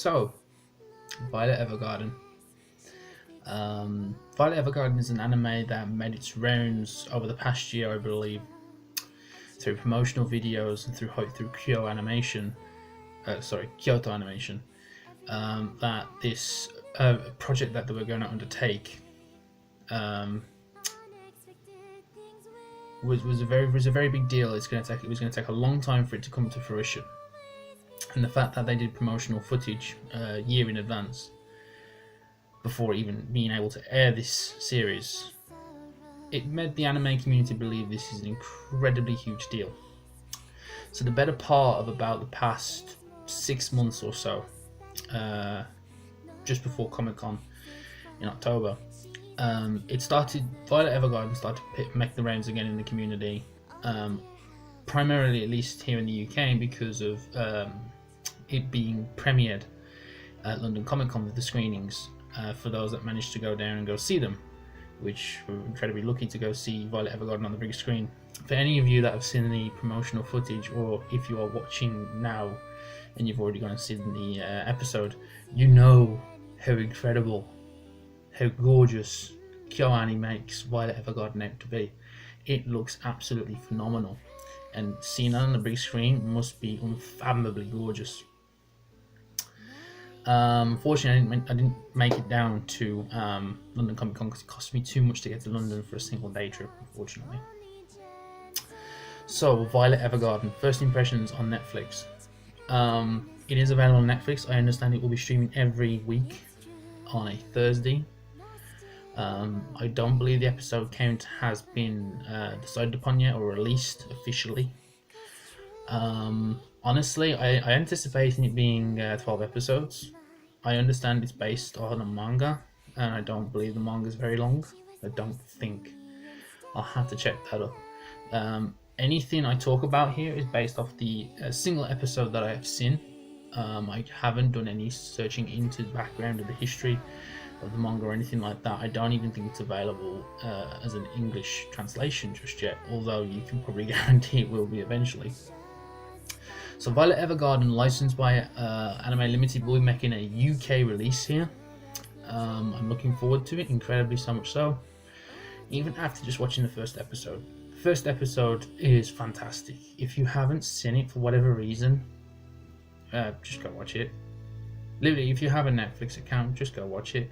So, Violet Evergarden. Violet Evergarden is an anime that made its rounds over the past year, I believe, through promotional videos and through Kyoto Animation. Kyoto Animation. That this project that they were going to undertake was a very big deal. It was going to take a long time for it to come to fruition, and the fact that they did promotional footage a year in advance before even being able to air this series, it made the anime community believe this is an incredibly huge deal. So the better part of about the past 6 months or so, just before Comic-Con in October, Violet Evergarden started to make the rounds again in the community, primarily at least here in the UK because of it being premiered at London Comic Con with the screenings for those that managed to go down and go see them, which were incredibly lucky to go see Violet Evergarden on the big screen. For any of you that have seen the promotional footage, or if you are watching now and you've already gone and seen the episode, you know how incredible, how gorgeous KyoAni makes Violet Evergarden out to be. It looks absolutely phenomenal, and seeing it on the big screen must be unfathomably gorgeous. Fortunately, I didn't make it down to London Comic Con because it cost me too much to get to London for a single day trip, unfortunately. So, Violet Evergarden, first impressions on Netflix. It is available on Netflix. I understand it will be streaming every week on a Thursday. I don't believe the episode count has been decided upon yet or released officially. Honestly, I anticipating it being 12 episodes. I understand it's based on a manga, and I don't believe the manga is very long. I don't think. I'll have to check that up. Anything I talk about here is based off the single episode that I have seen. I haven't done any searching into the background of the history of the manga or anything like that. I don't even think it's available as an English translation just yet, although you can probably guarantee it will be eventually. So Violet Evergarden, licensed by Anime Limited, will be making a UK release here. I'm looking forward to it, incredibly so much so, even after just watching the first episode. The first episode is fantastic. If you haven't seen it for whatever reason, just go watch it. Literally, if you have a Netflix account, just go watch it.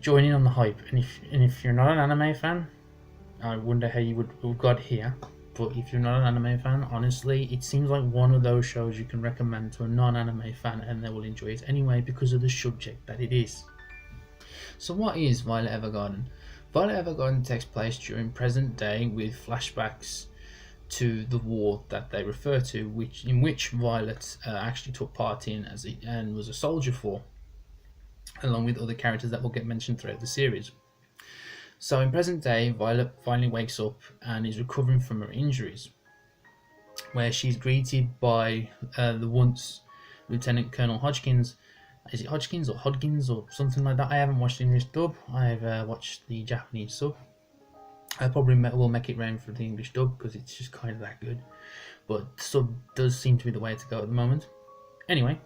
Join in on the hype. And if you're not an anime fan, I wonder how you would got here. But if you're not an anime fan, honestly, it seems like one of those shows you can recommend to a non-anime fan and they will enjoy it anyway because of the subject that it is. So what is Violet Evergarden? Violet Evergarden takes place during present day with flashbacks to the war that they refer to, in which Violet actually took part in and was a soldier for, along with other characters that will get mentioned throughout the series. So in present day, Violet finally wakes up and is recovering from her injuries, where she's greeted by the once Lieutenant Colonel Hodgkins. Is it Hodgkins or Hodgins or something like that? I haven't watched the English dub. I've watched the Japanese sub. I probably will make it round for the English dub because it's just kind of that good. But sub does seem to be the way to go at the moment. Anyway,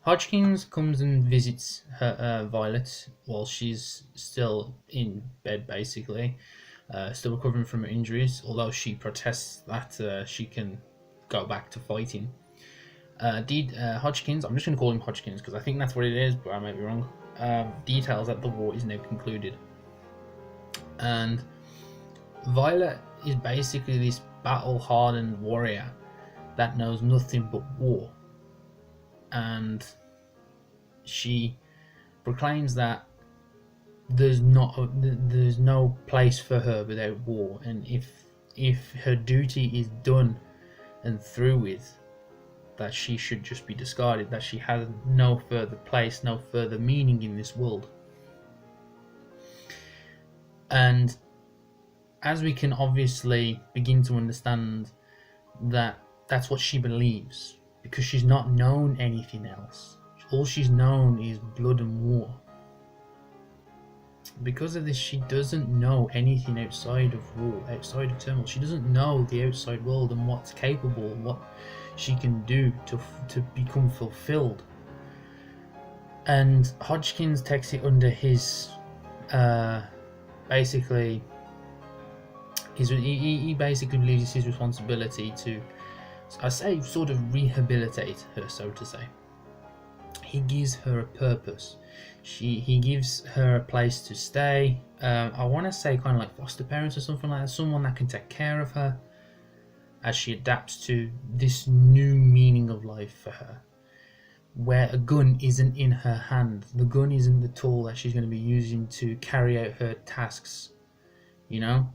Hodgkins comes and visits Violet while she's still in bed, basically, still recovering from her injuries, although she protests that she can go back to fighting. Hodgkins, I'm just going to call him Hodgkins because I think that's what it is, but I might be wrong, details that the war is now concluded. And Violet is basically this battle-hardened warrior that knows nothing but war. And she proclaims that there's no place for her without war, and if her duty is done and through with, that she should just be discarded, that she has no further place, no further meaning in this world. And as we can obviously begin to understand that that's what she believes, because she's not known anything else. All she's known is blood and war. Because of this, she doesn't know anything outside of war, outside of turmoil. She doesn't know the outside world and what's capable, what she can do to become fulfilled. And Hodgkins takes it under his basically he basically believes it's his responsibility to, I say, sort of rehabilitate her, so to say. He gives her a purpose. He gives her a place to stay. I want to say kind of like foster parents or something like that, someone that can take care of her as she adapts to this new meaning of life for her, where a gun isn't in her hand. The gun isn't the tool that she's going to be using to carry out her tasks, you know?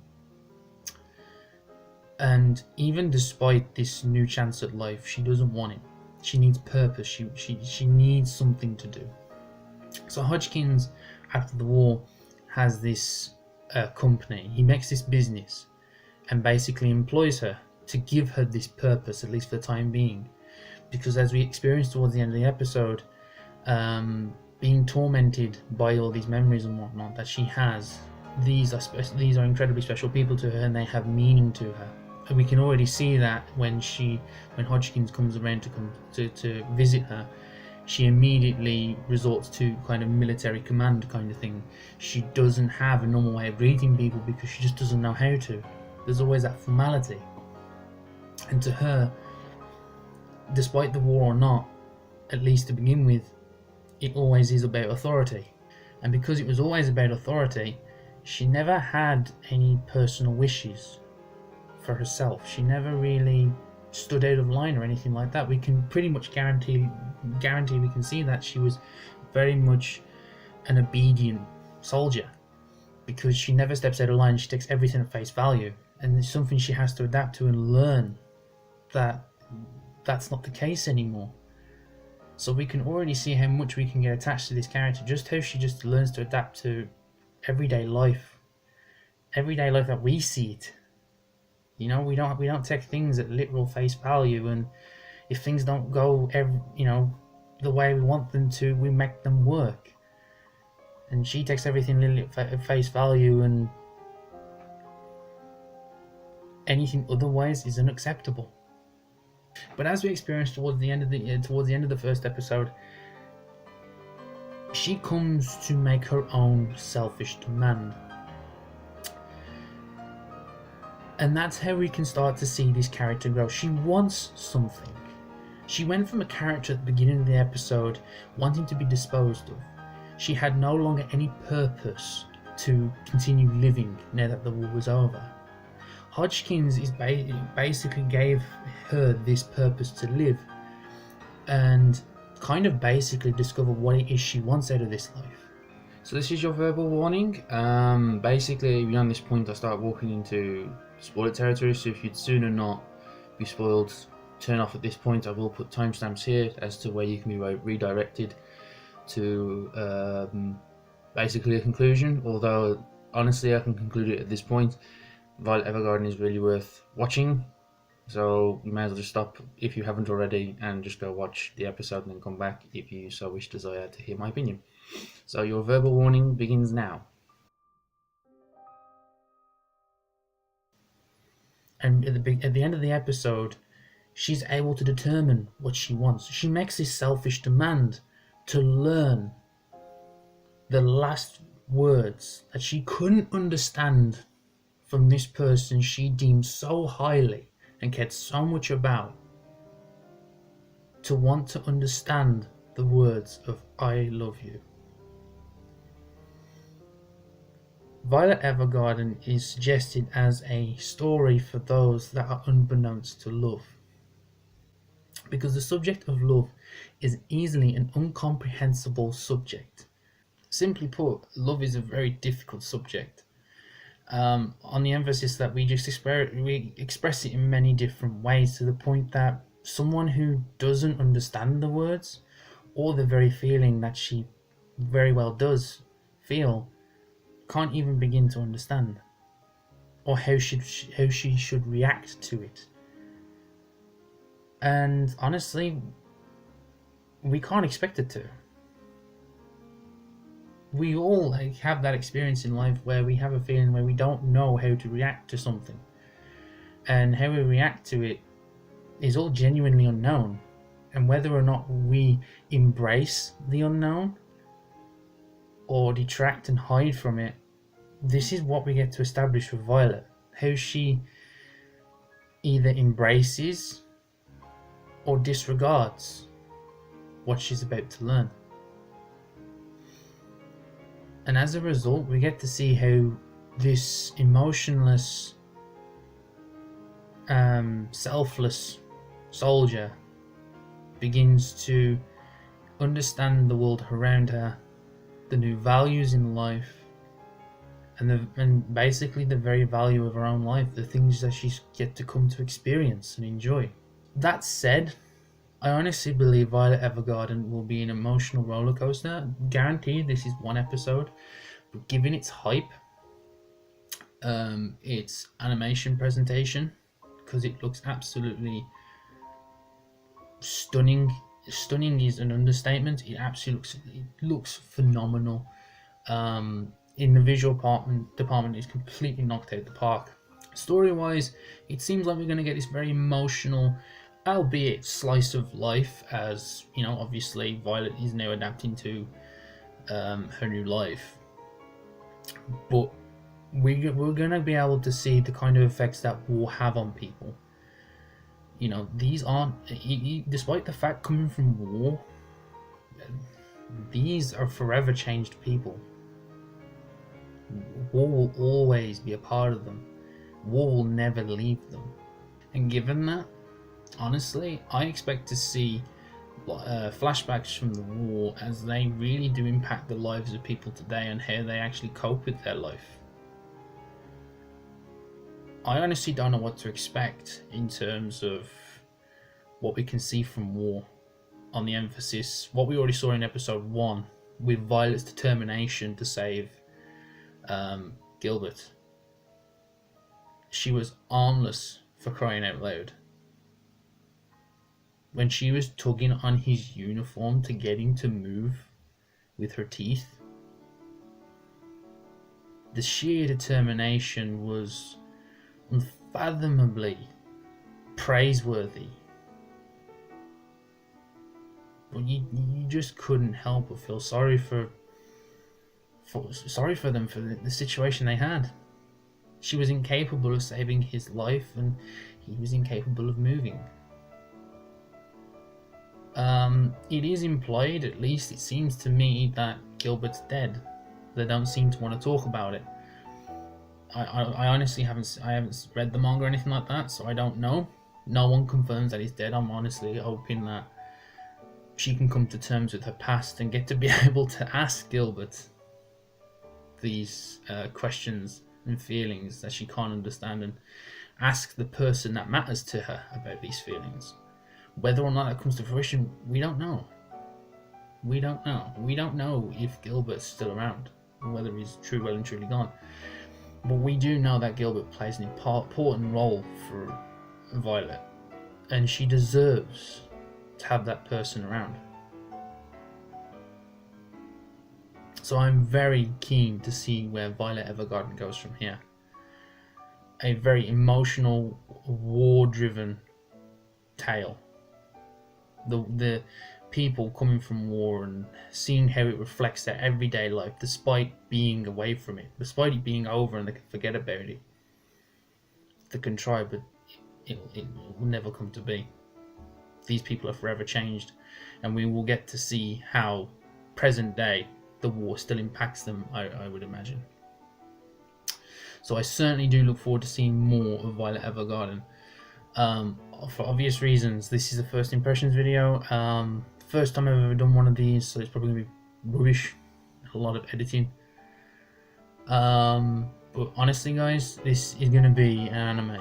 And even despite this new chance at life, she doesn't want it. She needs purpose. She needs something to do. So Hodgkins, after the war, has this company. He makes this business and basically employs her to give her this purpose, at least for the time being. Because as we experience towards the end of the episode, being tormented by all these memories and whatnot that she has, these are incredibly special people to her, and they have meaning to her. And we can already see that when Hodgkins comes around to visit her, she immediately resorts to kind of military command kind of thing. She doesn't have a normal way of greeting people because she just doesn't know how to. There's always that formality. And to her, despite the war or not, at least to begin with, it always is about authority. And because it was always about authority, she never had any personal wishes for herself. She never really stood out of line or anything like that. We can pretty much guarantee we can see that she was very much an obedient soldier, because she never steps out of line. She takes everything at face value, and it's something she has to adapt to and learn that that's not the case anymore. So we can already see how much we can get attached to this character, just how she just learns to adapt to everyday life that we see it. You know, we don't take things at literal face value, and if things don't go the way we want them to, we make them work. And she takes everything literally at face value, and anything otherwise is unacceptable. But as we experience towards the end of the first episode, she comes to make her own selfish demand. And that's how we can start to see this character grow. She wants something. She went from a character at the beginning of the episode wanting to be disposed of. She had no longer any purpose to continue living now that the war was over. Hodgkins basically gave her this purpose to live and kind of basically discover what it is she wants out of this life. So this is your verbal warning. Basically, beyond this point, I start walking into spoiler territory, so if you'd sooner not be spoiled, turn off at this point. I will put timestamps here as to where you can be redirected to basically a conclusion, although honestly I can conclude it at this point. Violet Evergarden is really worth watching, so you may as well just stop if you haven't already and just go watch the episode and then come back if you so wish desire to hear my opinion. So your verbal warning begins now. And at the end of the episode, she's able to determine what she wants. She makes this selfish demand to learn the last words that she couldn't understand from this person she deemed so highly and cared so much about, to want to understand the words of "I love you." Violet Evergarden is suggested as a story for those that are unbeknownst to love, because the subject of love is easily an incomprehensible subject. Simply put, love is a very difficult subject. On the emphasis that we express it in many different ways, to the point that someone who doesn't understand the words or the very feeling that she very well does feel can't even begin to understand, or how she should react to it. And honestly, we can't expect it to. We all have that experience in life where we have a feeling where we don't know how to react to something, and how we react to it is all genuinely unknown. And whether or not we embrace the unknown or detract and hide from it, this is what we get to establish with Violet. How she either embraces or disregards what she's about to learn. And as a result, we get to see how this emotionless, selfless soldier begins to understand the world around her, the new values in life, and basically the very value of her own life, the things that she's yet to come to experience and enjoy. That said, I honestly believe Violet Evergarden will be an emotional roller coaster. Guaranteed, this is one episode, but given its hype, its animation presentation, because it looks absolutely stunning. Stunning is an understatement. It absolutely looks phenomenal. In the visual department, is completely knocked out the park. Story-wise, it seems like we're going to get this very emotional, albeit slice of life, as you know, obviously Violet is now adapting to her new life. But we're going to be able to see the kind of effects that war have on people. You know, these aren't, despite the fact coming from war, these are forever changed people. War will always be a part of them. War will never leave them. And given that, honestly, I expect to see flashbacks from the war, as they really do impact the lives of people today and how they actually cope with their life. I honestly don't know what to expect in terms of what we can see from war, on the emphasis, what we already saw in episode 1 with Violet's determination to save Gilbert. She was armless, for crying out loud. When she was tugging on his uniform to get him to move with her teeth, the sheer determination was unfathomably praiseworthy. But you just couldn't help but feel sorry for them for the situation they had. She was incapable of saving his life, and he was incapable of moving. It is implied, at least it seems to me, that Gilbert's dead. They don't seem to want to talk about it. I honestly haven't read the manga or anything like that, so I don't know. No one confirms that he's dead. I'm honestly hoping that she can come to terms with her past and get to be able to ask Gilbert these questions and feelings that she can't understand, and ask the person that matters to her about these feelings. Whether or not that comes to fruition, we don't know. We don't know if Gilbert's still around, or whether he's well and truly gone. But we do know that Gilbert plays an important role for Violet, and she deserves to have that person around. So I'm very keen to see where Violet Evergarden goes from here. A very emotional, war-driven tale. The people coming from war and seeing how it reflects their everyday life, despite being away from it, despite it being over and they can forget about it. They can try, but it will never come to be. These people are forever changed, and we will get to see how present day the war still impacts them, I would imagine. So I certainly do look forward to seeing more of Violet Evergarden. For obvious reasons, this is a first impressions video. First time I've ever done one of these, so it's probably going to be rubbish. A lot of editing. But honestly guys, this is going to be an anime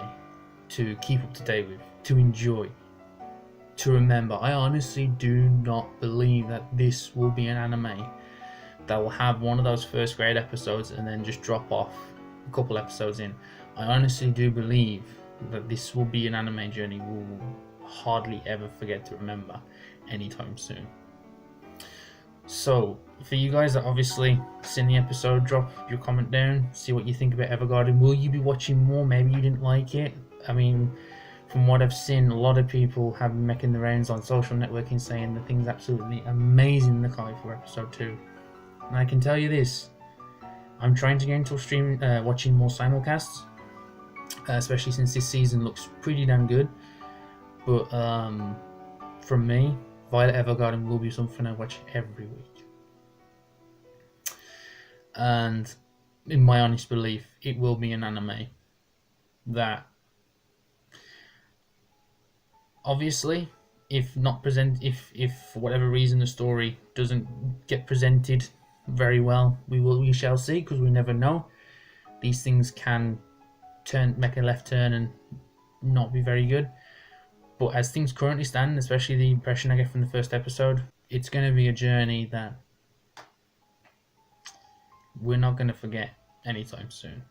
to keep up to date with, to enjoy, to remember. I honestly do not believe that this will be an anime that will have one of those first grade episodes and then just drop off a couple episodes in. I honestly do believe that this will be an anime journey we will hardly ever forget to remember anytime soon. So for you guys that obviously seen the episode, drop your comment down, see what you think about Evergarden. Will you be watching more? Maybe you didn't like it. I mean, from what I've seen, a lot of people have been making the rounds on social networking saying the thing's absolutely amazing in the Kali for episode 2. And I can tell you this, I'm trying to get into stream, watching more simulcasts, especially since this season looks pretty damn good. But from me, Violet Evergarden will be something I watch every week. And in my honest belief, it will be an anime that, obviously, if for whatever reason the story doesn't get presented very well, we shall see, because we never know. These things can make a left turn and not be very good. But as things currently stand, especially the impression I get from the first episode, it's going to be a journey that we're not going to forget anytime soon.